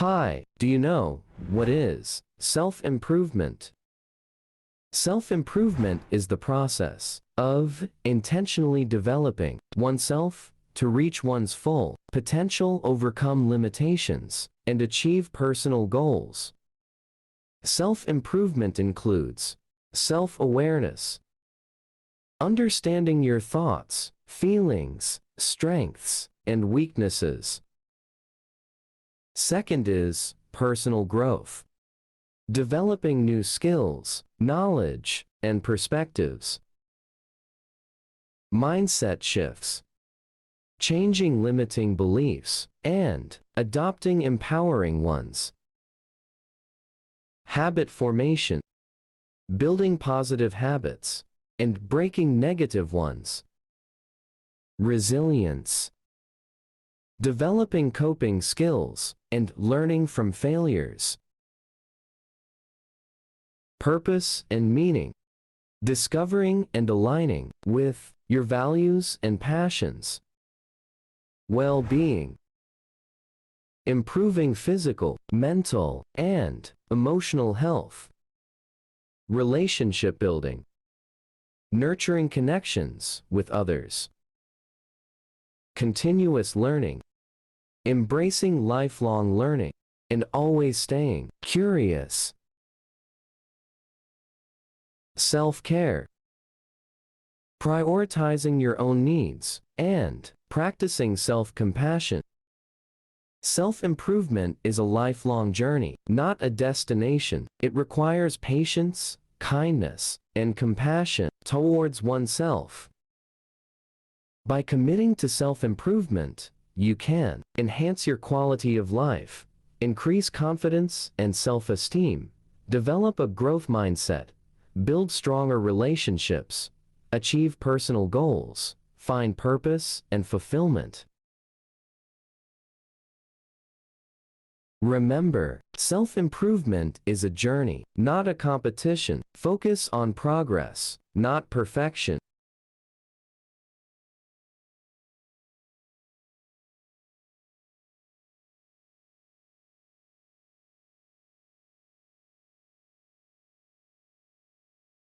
Hi, do you know what is self-improvement? Self-improvement is the process of intentionally developing oneself to reach one's full potential, overcome limitations, and achieve personal goals. Self-improvement includes self-awareness, understanding your thoughts, feelings, strengths, and weaknesses. Second is personal growth, developing new skills, knowledge, and perspectives. Mindset shifts, changing limiting beliefs, and adopting empowering ones. Habit formation, building positive habits and breaking negative ones. Resilience, developing coping skills and learning from failures. Purpose and meaning, discovering and aligning with your values and passions. Well-being, improving physical, mental, and emotional health. Relationship building, nurturing connections with others. Continuous learning, embracing lifelong learning and always staying curious. Self-care, prioritizing your own needs and practicing self-compassion. Self-improvement is a lifelong journey, not a destination. It requires patience, kindness, and compassion towards oneself. By committing to self-improvement, you can enhance your quality of life, increase confidence and self-esteem, develop a growth mindset, build stronger relationships, achieve personal goals, find purpose and fulfillment. Remember, self-improvement is a journey, not a competition. Focus on progress, not perfection.